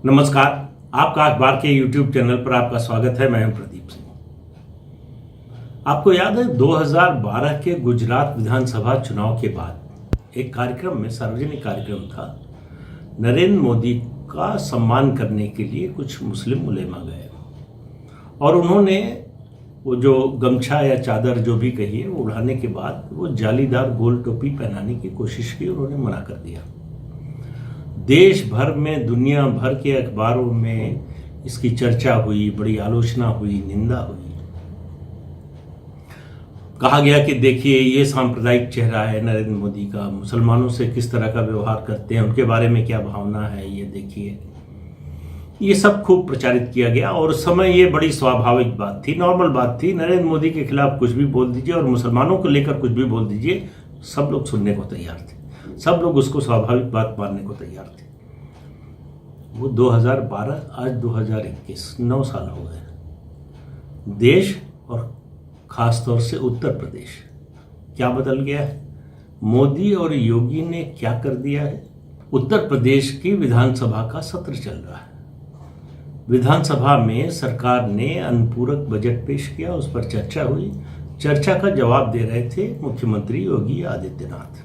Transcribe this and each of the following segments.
नमस्कार। आपका अखबार के YouTube चैनल पर आपका स्वागत है। मैं हूं प्रदीप सिंह। आपको याद है 2012 के गुजरात विधानसभा चुनाव के बाद एक कार्यक्रम में, सार्वजनिक कार्यक्रम था, नरेंद्र मोदी का सम्मान करने के लिए कुछ मुस्लिम उलेमा गए और उन्होंने वो जो गमछा या चादर जो भी कहिए वो उड़ाने के बाद वो जालीदार गोल टोपी पहनाने की कोशिश की। उन्होंने मना कर दिया। देश भर में, दुनिया भर के अखबारों में इसकी चर्चा हुई, बड़ी आलोचना हुई, निंदा हुई। कहा गया कि देखिए ये सांप्रदायिक चेहरा है नरेंद्र मोदी का, मुसलमानों से किस तरह का व्यवहार करते हैं, उनके बारे में क्या भावना है, ये देखिए। ये सब खूब प्रचारित किया गया और उस समय ये बड़ी स्वाभाविक बात थी, नॉर्मल बात थी। नरेंद्र मोदी के खिलाफ कुछ भी बोल दीजिए और मुसलमानों को लेकर कुछ भी बोल दीजिए, सब लोग सुनने को तैयार थे, सब लोग उसको स्वाभाविक बात मानने को तैयार थे। वो 2012, आज 2021, 9 साल हो गए। देश और खास तौर से उत्तर प्रदेश क्या बदल गया है? मोदी और योगी ने क्या कर दिया है? उत्तर प्रदेश की विधानसभा का सत्र चल रहा है। विधानसभा में सरकार ने अनुपूरक बजट पेश किया, उस पर चर्चा हुई। चर्चा का जवाब दे रहे थे मुख्यमंत्री योगी आदित्यनाथ।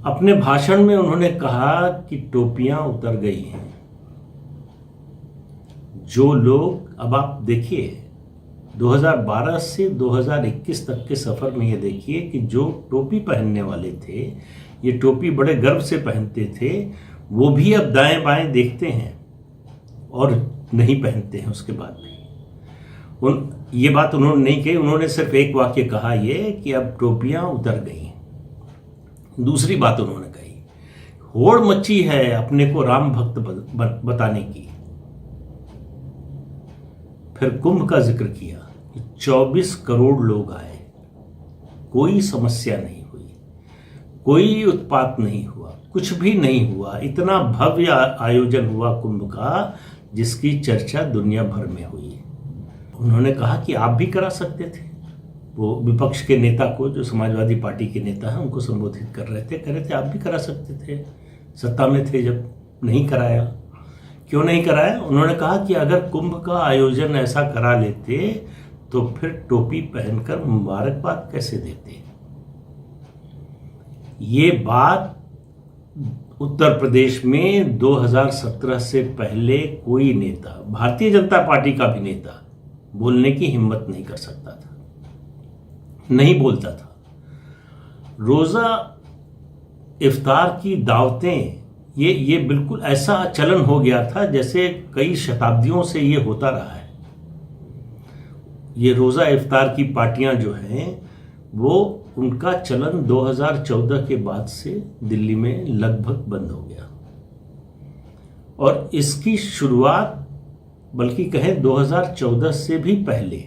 अपने भाषण में उन्होंने कहा कि टोपियां उतर गई हैं। जो लोग, अब आप देखिए 2012 से 2021 तक के सफर में ये देखिए कि जो टोपी पहनने वाले थे, ये टोपी बड़े गर्व से पहनते थे, वो भी अब दाएं बाएं देखते हैं और नहीं पहनते हैं। उसके बाद भी ये बात उन्होंने नहीं कही, उन्होंने सिर्फ एक वाक्य कहा ये कि अब टोपियां उतर गई। दूसरी बात उन्होंने कही, होड़ मची है अपने को राम भक्त बताने की। फिर कुंभ का जिक्र किया कि 24 करोड़ लोग आए, कोई समस्या नहीं हुई, कोई उत्पात नहीं हुआ, कुछ भी नहीं हुआ। इतना भव्य आयोजन हुआ कुंभ का जिसकी चर्चा दुनिया भर में हुई। उन्होंने कहा कि आप भी करा सकते थे। वो विपक्ष के नेता को, जो समाजवादी पार्टी के नेता हैं, उनको संबोधित कर रहे थे, कह रहे थे आप भी करा सकते थे, सत्ता में थे जब। नहीं कराया। क्यों नहीं कराया? उन्होंने कहा कि अगर कुंभ का आयोजन ऐसा करा लेते तो फिर टोपी पहनकर मुबारकबाद कैसे देते। ये बात उत्तर प्रदेश में 2017 से पहले कोई नेता, भारतीय जनता पार्टी का भी नेता, बोलने की हिम्मत नहीं कर सकता था, नहीं बोलता था। रोजा इफ्तार की दावतें, ये बिल्कुल ऐसा चलन हो गया था जैसे कई शताब्दियों से ये होता रहा है। ये रोजा इफ्तार की पार्टियां जो हैं, वो उनका चलन 2014 के बाद से दिल्ली में लगभग बंद हो गया और इसकी शुरुआत, बल्कि कहें 2014 से भी पहले,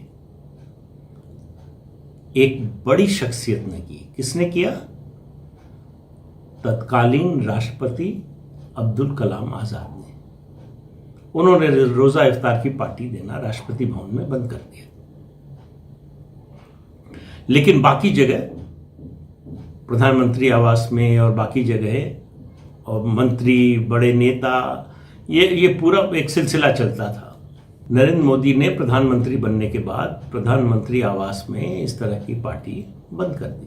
एक बड़ी शख्सियत ने की। किसने किया? तत्कालीन राष्ट्रपति अब्दुल कलाम आजाद ने। उन्होंने रोजा इफ्तार की पार्टी देना राष्ट्रपति भवन में बंद कर दिया। लेकिन बाकी जगह, प्रधानमंत्री आवास में और बाकी जगह, और मंत्री, बड़े नेता, ये पूरा एक सिलसिला चलता था। नरेंद्र मोदी ने प्रधानमंत्री बनने के बाद प्रधानमंत्री आवास में इस तरह की पार्टी बंद कर दी।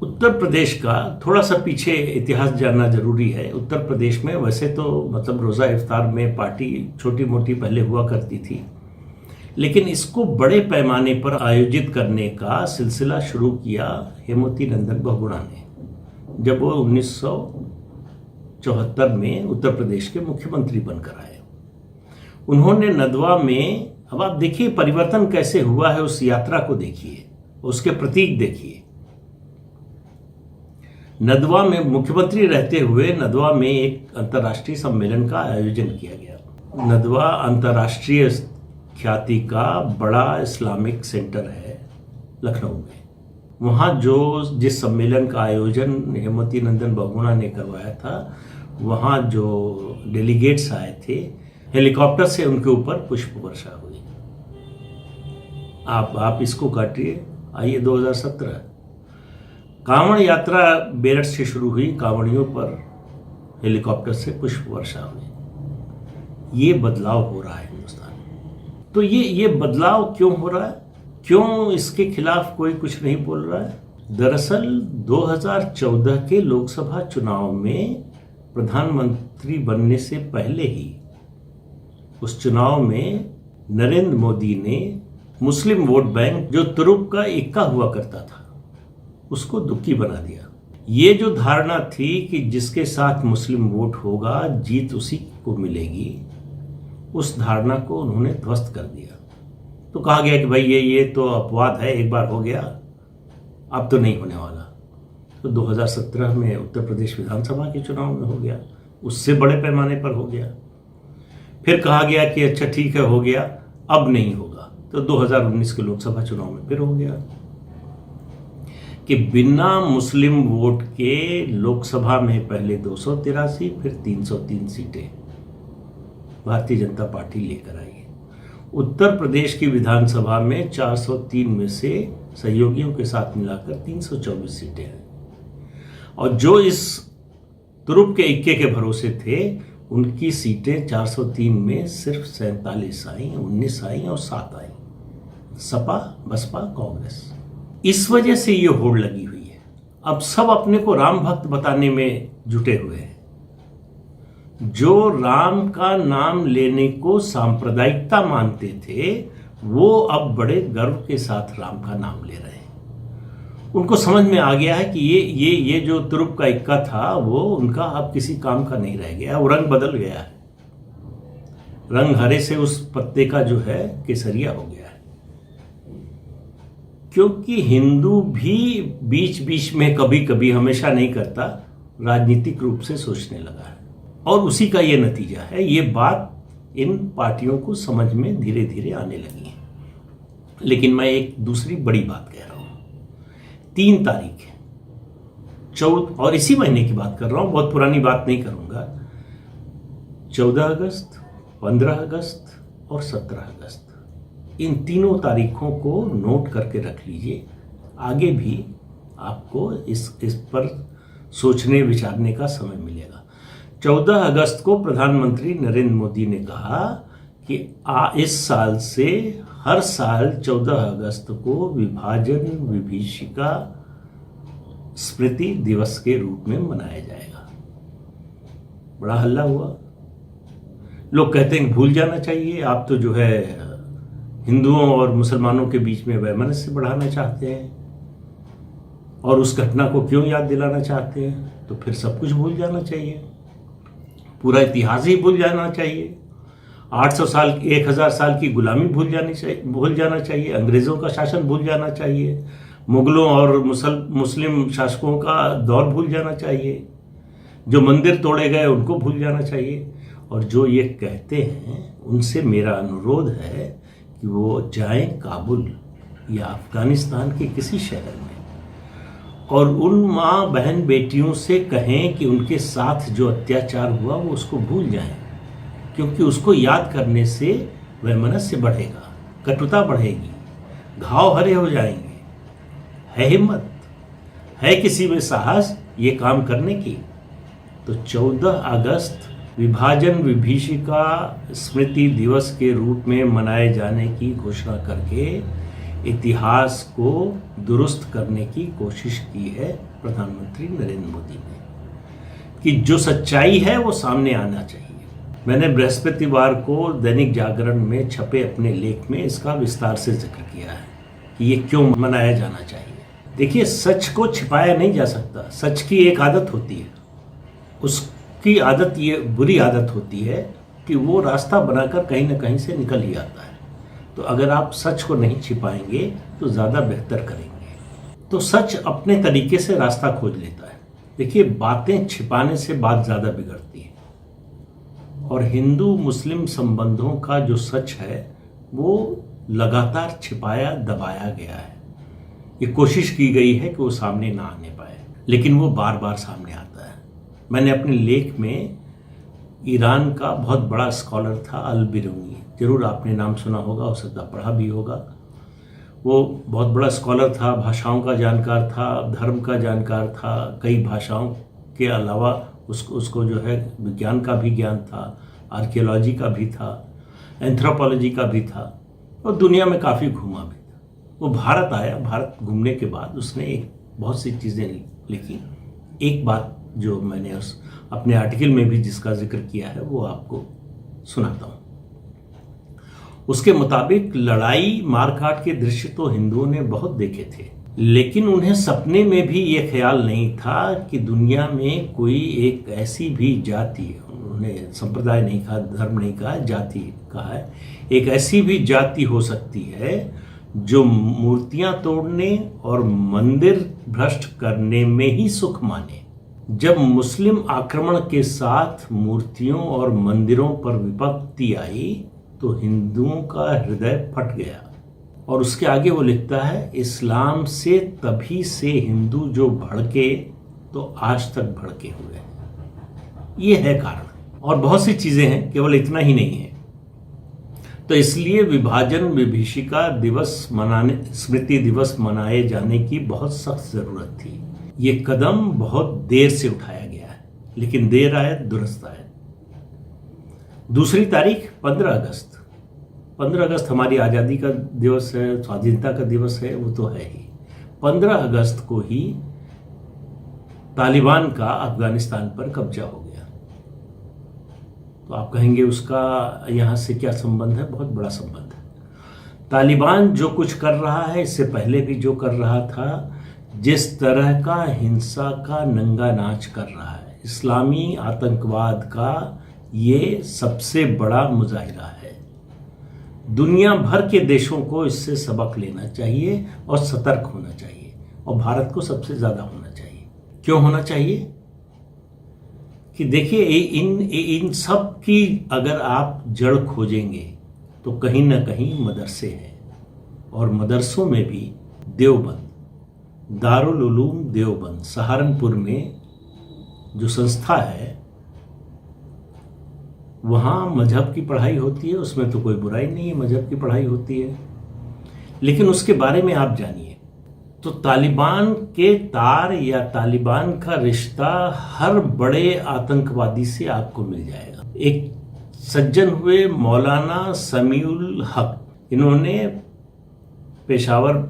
उत्तर प्रदेश का थोड़ा सा पीछे इतिहास जानना जरूरी है। उत्तर प्रदेश में वैसे तो मतलब रोजा इफ्तार में पार्टी छोटी मोटी पहले हुआ करती थी, लेकिन इसको बड़े पैमाने पर आयोजित करने का सिलसिला शुरू किया हेमवती नंदन बहुगुणा ने, जब वो 1974 में उत्तर प्रदेश के मुख्यमंत्री बनकर आए। उन्होंने नदवा में, अब आप देखिए परिवर्तन कैसे हुआ है, उस यात्रा को देखिए, उसके प्रतीक देखिए। नदवा में मुख्यमंत्री रहते हुए नदवा में एक अंतर्राष्ट्रीय सम्मेलन का आयोजन किया गया। नदवा अंतर्राष्ट्रीय ख्याति का बड़ा इस्लामिक सेंटर है लखनऊ में। वहाँ जिस सम्मेलन का आयोजन हेमवती नंदन बहुगुणा ने करवाया था, वहाँ जो डेलीगेट्स आए थे, हेलीकॉप्टर से उनके ऊपर पुष्प वर्षा हुई। आप इसको काटिए। आइए 2017 कांवड़ यात्रा बेरठ से शुरू हुई, कांवड़ियों पर हेलीकॉप्टर से पुष्प वर्षा हुई। ये बदलाव हो रहा है हिंदुस्तान में। तो ये बदलाव क्यों हो रहा है, क्यों इसके खिलाफ कोई कुछ नहीं बोल रहा है? दरअसल 2014 के लोकसभा चुनाव में प्रधानमंत्री बनने से पहले ही उस चुनाव में नरेंद्र मोदी ने मुस्लिम वोट बैंक, जो तुरुप का इक्का हुआ करता था, उसको दुक्की बना दिया। ये जो धारणा थी कि जिसके साथ मुस्लिम वोट होगा जीत उसी को मिलेगी, उस धारणा को उन्होंने ध्वस्त कर दिया। तो कहा गया कि भाई ये तो अपवाद है, एक बार हो गया, अब तो नहीं होने वाला। तो 2017 में उत्तर प्रदेश विधानसभा के चुनाव में हो गया, उससे बड़े पैमाने पर हो गया। फिर कहा गया कि अच्छा ठीक है, हो गया, अब नहीं होगा। तो 2019 के लोकसभा चुनाव में फिर हो गया कि बिना मुस्लिम वोट के लोकसभा में पहले 283, फिर 303 सीटें भारतीय जनता पार्टी लेकर आई है। उत्तर प्रदेश की विधानसभा में 403 में से सहयोगियों के साथ मिलाकर 324 सीटें हैं। और जो इस तुरुप के इक्के के भरोसे थे, उनकी सीटें 403 में सिर्फ 47 आई, 19 आई और 7 आई, सपा, बसपा, कांग्रेस। इस वजह से ये होड़ लगी हुई है। अब सब अपने को राम भक्त बताने में जुटे हुए हैं। जो राम का नाम लेने को सांप्रदायिकता मानते थे, वो अब बड़े गर्व के साथ राम का नाम ले रहे हैं। उनको समझ में आ गया है कि ये जो तुरुप का इक्का था, वो उनका अब किसी काम का नहीं रह गया, वो रंग बदल गया है। रंग हरे से उस पत्ते का जो है केसरिया हो गया है। क्योंकि हिंदू भी बीच बीच में, कभी कभी, हमेशा नहीं करता, राजनीतिक रूप से सोचने लगा है। और उसी का ये नतीजा है। ये बात इन पार्टियों को समझ में धीरे धीरे आने लगी है। लेकिन मैं एक दूसरी बड़ी बात कह रहा हूं। 3 तारीख है, और इसी महीने की बात कर रहा हूं, बहुत पुरानी बात नहीं करूंगा। 14 अगस्त, 15 अगस्त और 17 अगस्त, इन तीनों तारीखों को नोट करके रख लीजिए। आगे भी आपको इस पर सोचने विचारने का समय मिलेगा। 14 अगस्त को प्रधानमंत्री नरेंद्र मोदी ने कहा कि इस साल से हर साल 14 अगस्त को विभाजन विभीषिका स्मृति दिवस के रूप में मनाया जाएगा। बड़ा हल्ला हुआ। लोग कहते हैं भूल जाना चाहिए, आप तो जो है हिंदुओं और मुसलमानों के बीच में वैमनस्य बढ़ाना चाहते हैं, और उस घटना को क्यों याद दिलाना चाहते हैं? तो फिर सब कुछ भूल जाना चाहिए, पूरा इतिहास ही भूल जाना चाहिए। 800 साल, 1000 साल की गुलामी भूल जाना चाहिए, अंग्रेजों का शासन भूल जाना चाहिए, मुगलों और मुस्लिम शासकों का दौर भूल जाना चाहिए, जो मंदिर तोड़े गए उनको भूल जाना चाहिए। और जो ये कहते हैं, उनसे मेरा अनुरोध है कि वो जाएं काबुल या अफगानिस्तान के किसी शहर में, और उन माँ बहन बेटियों से कहें कि उनके साथ जो अत्याचार हुआ वो उसको भूल जाएं। क्योंकि उसको याद करने से वैमनस्य बढ़ेगा, कटुता बढ़ेगी, घाव हरे हो जाएंगे। है हिम्मत, है किसी में साहस ये काम करने की, तो 14 अगस्त विभाजन विभीषिका स्मृति दिवस के रूप में मनाए जाने की घोषणा करके इतिहास को दुरुस्त करने की कोशिश की है प्रधानमंत्री नरेंद्र मोदी ने, कि जो सच्चाई है वो सामने आना चाहिए। मैंने बृहस्पतिवार को दैनिक जागरण में छपे अपने लेख में इसका विस्तार से जिक्र किया है कि ये क्यों मनाया जाना चाहिए। देखिए, सच को छिपाया नहीं जा सकता। सच की एक आदत होती है, उसकी आदत, ये बुरी आदत होती है कि वो रास्ता बनाकर कहीं ना कहीं से निकल ही आता है। तो अगर आप सच को नहीं छिपाएंगे तो ज़्यादा बेहतर करेंगे। तो सच अपने तरीके से रास्ता खोज लेता है। देखिए, बातें छिपाने से बात ज़्यादा बिगड़ती है, और हिंदू मुस्लिम संबंधों का जो सच है वो लगातार छिपाया दबाया गया है। ये कोशिश की गई है कि वो सामने ना आने पाए, लेकिन वो बार बार सामने आता है। मैंने अपने लेख में ईरान का बहुत बड़ा स्कॉलर था अल-बिरूनी, जरूर आपने नाम सुना होगा, हो सकता पढ़ा भी होगा। वो बहुत बड़ा स्कॉलर था, भाषाओं का जानकार था, धर्म का जानकार था, कई भाषाओं के अलावा उसको जो है विज्ञान का भी ज्ञान था, आर्कियोलॉजी का भी था, एंथ्रोपोलॉजी का भी था और दुनिया में काफ़ी घूमा भी था। वो भारत आया, भारत घूमने के बाद उसने बहुत सी चीज़ें लिखी। एक बात जो मैंने उस अपने आर्टिकल में भी जिसका जिक्र किया है वो आपको सुनाता हूँ। उसके मुताबिक लड़ाई मारकाट के दृश्य तो हिंदुओं ने बहुत देखे थे, लेकिन उन्हें सपने में भी ये ख्याल नहीं था कि दुनिया में कोई एक ऐसी भी जाति, उन्होंने संप्रदाय नहीं कहा, धर्म नहीं कहा, जाति कहा है, एक ऐसी भी जाति हो सकती है जो मूर्तियां तोड़ने और मंदिर भ्रष्ट करने में ही सुख माने। जब मुस्लिम आक्रमण के साथ मूर्तियों और मंदिरों पर विपत्ति आई तो हिंदुओं का हृदय फट गया। और उसके आगे वो लिखता है, इस्लाम से तभी से हिंदू जो भड़के तो आज तक भड़के हुए हैं। ये है कारण, और बहुत सी चीजें हैं, केवल इतना ही नहीं है। तो इसलिए विभाजन विभीषिका दिवस मनाने, स्मृति दिवस मनाए जाने की बहुत सख्त जरूरत थी। ये कदम बहुत देर से उठाया गया है, लेकिन देर आए दुरुस्त आए। दूसरी तारीख 15 अगस्त। 15 अगस्त हमारी आज़ादी का दिवस है, स्वाधीनता का दिवस है, वो तो है ही। 15 अगस्त को ही तालिबान का अफगानिस्तान पर कब्जा हो गया। तो आप कहेंगे उसका यहाँ से क्या संबंध है? बहुत बड़ा संबंध है। तालिबान जो कुछ कर रहा है, इससे पहले भी जो कर रहा था, जिस तरह का हिंसा का नंगा नाच कर रहा है, इस्लामी आतंकवाद का ये सबसे बड़ा मुजाहिरा है। दुनिया भर के देशों को इससे सबक लेना चाहिए और सतर्क होना चाहिए, और भारत को सबसे ज्यादा होना चाहिए। क्यों होना चाहिए? कि देखिए, इन सब की अगर आप जड़ खोजेंगे तो कहीं ना कहीं मदरसे हैं, और मदरसों में भी देवबंद, दारुल उलूम देवबंद सहारनपुर में जो संस्था है, वहाँ मजहब की पढ़ाई होती है। उसमें तो कोई बुराई नहीं है, मजहब की पढ़ाई होती है, लेकिन उसके बारे में आप जानिए तो तालिबान के तार या तालिबान का रिश्ता हर बड़े आतंकवादी से आपको मिल जाएगा। एक सज्जन हुए मौलाना समीउल हक, इन्होंने पेशावर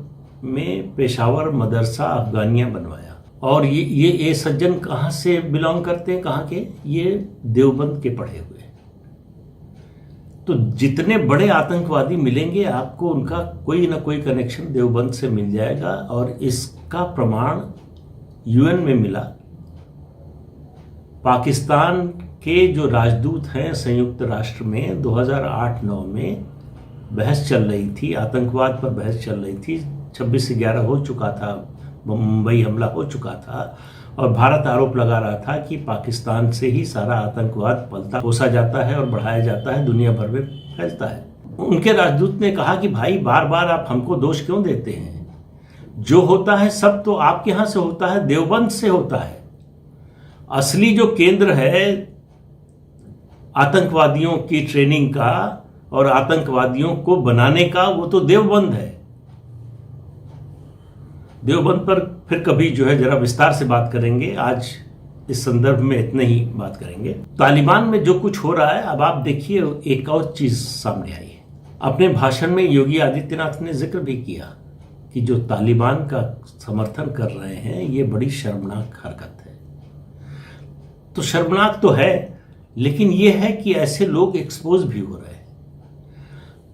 में पेशावर मदरसा अफगानिया बनवाया। और ये सज्जन कहाँ से बिलोंग करते हैं, कहाँ के? ये देवबंद के पढ़े हुए। तो जितने बड़े आतंकवादी मिलेंगे आपको, उनका कोई ना कोई कनेक्शन देवबंद से मिल जाएगा। और इसका प्रमाण यूएन में मिला। पाकिस्तान के जो राजदूत हैं संयुक्त राष्ट्र में 2008-9 में बहस चल रही थी, आतंकवाद पर बहस चल रही थी। 26/11 हो चुका था, मुंबई हमला हो चुका था, और भारत आरोप लगा रहा था कि पाकिस्तान से ही सारा आतंकवाद पलता पोसा जाता है और बढ़ाया जाता है, दुनिया भर में फैलता है। उनके राजदूत ने कहा कि भाई, बार बार आप हमको दोष क्यों देते हैं? जो होता है सब तो आपके यहां से होता है, देवबंद से होता है। असली जो केंद्र है आतंकवादियों की ट्रेनिंग का और आतंकवादियों को बनाने का, वो तो देवबंद है। देवबंद पर फिर कभी जो है जरा विस्तार से बात करेंगे, आज इस संदर्भ में इतने ही बात करेंगे। तालिबान में जो कुछ हो रहा है, अब आप देखिए एक और चीज सामने आई है। अपने भाषण में योगी आदित्यनाथ ने जिक्र भी किया कि जो तालिबान का समर्थन कर रहे हैं, ये बड़ी शर्मनाक हरकत है। तो शर्मनाक तो है, लेकिन ये है कि ऐसे लोग एक्सपोज भी हो रहे हैं।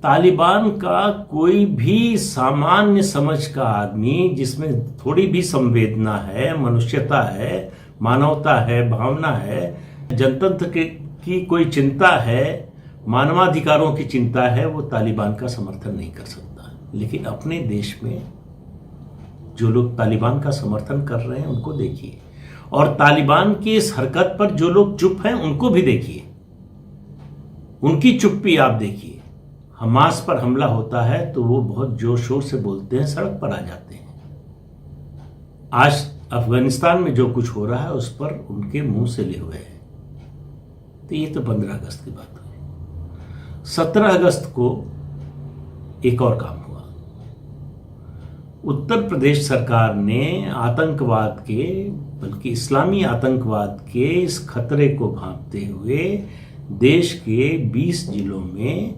तालिबान का कोई भी सामान्य समझ का आदमी, जिसमें थोड़ी भी संवेदना है, मनुष्यता है, मानवता है, भावना है, जनतंत्र की कोई चिंता है, मानवाधिकारों की चिंता है, वो तालिबान का समर्थन नहीं कर सकता। लेकिन अपने देश में जो लोग तालिबान का समर्थन कर रहे हैं उनको देखिए, और तालिबान की इस हरकत पर जो लोग चुप हैं उनको भी देखिए। उनकी चुप्पी आप देखिए। हमास पर हमला होता है तो वो बहुत जोर शोर से बोलते हैं, सड़क पर आ जाते हैं। आज अफगानिस्तान में जो कुछ हो रहा है उस पर उनके मुंह से ले हुए हैं। तो ये तो 15 अगस्त की बात हुई। 17 अगस्त को एक और काम हुआ। उत्तर प्रदेश सरकार ने आतंकवाद के, बल्कि इस्लामी आतंकवाद के इस खतरे को भांपते हुए देश के 20 जिलों में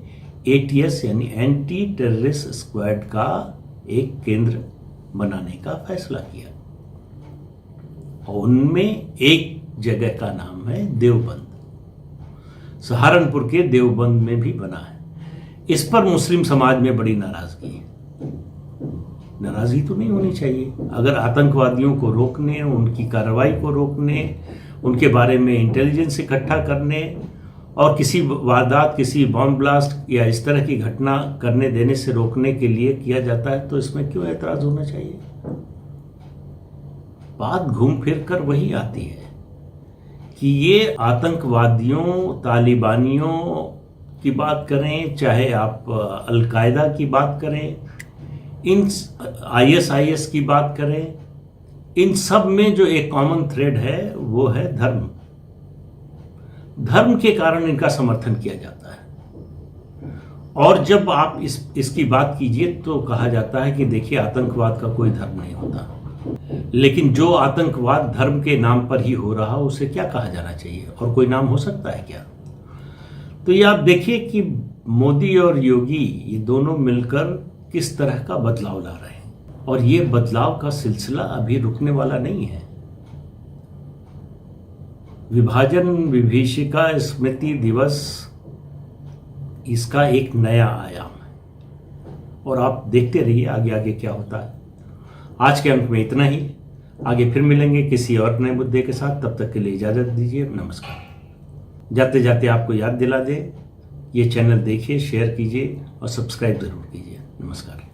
एटीएस यानी एंटी टेररिस्ट स्क्वाड का एक केंद्र बनाने का फैसला किया और उनमें एक जगह का नाम है देवबंद। सहारनपुर के देवबंद में भी बना है। इस पर मुस्लिम समाज में बड़ी नाराजगी है। नाराजगी तो नहीं होनी चाहिए। अगर आतंकवादियों को रोकने, उनकी कार्रवाई को रोकने, उनके बारे में इंटेलिजेंस इकट्ठा करने और किसी वारदात, किसी बॉम्ब ब्लास्ट या इस तरह की घटना करने देने से रोकने के लिए किया जाता है, तो इसमें क्यों ऐतराज होना चाहिए? बात घूम फिर कर वही आती है कि ये आतंकवादियों, तालिबानियों की बात करें, चाहे आप अलकायदा की बात करें, इन आईएसआईएस की बात करें, इन सब में जो एक कॉमन थ्रेड है वो है धर्म। धर्म के कारण इनका समर्थन किया जाता है। और जब आप इसकी बात कीजिए तो कहा जाता है कि देखिए आतंकवाद का कोई धर्म नहीं होता। लेकिन जो आतंकवाद धर्म के नाम पर ही हो रहा, उसे क्या कहा जाना चाहिए? और कोई नाम हो सकता है क्या? तो ये आप देखिए कि मोदी और योगी ये दोनों मिलकर किस तरह का बदलाव ला रहे हैं और ये बदलाव का सिलसिला अभी रुकने वाला नहीं है। विभाजन विभीषिका स्मृति दिवस इसका एक नया आयाम है और आप देखते रहिए आगे आगे क्या होता है। आज के अंक में इतना ही। आगे फिर मिलेंगे किसी और नए मुद्दे के साथ। तब तक के लिए इजाजत दीजिए। नमस्कार। जाते जाते आपको याद दिला दे, ये चैनल देखिए, शेयर कीजिए और सब्सक्राइब जरूर कीजिए। नमस्कार।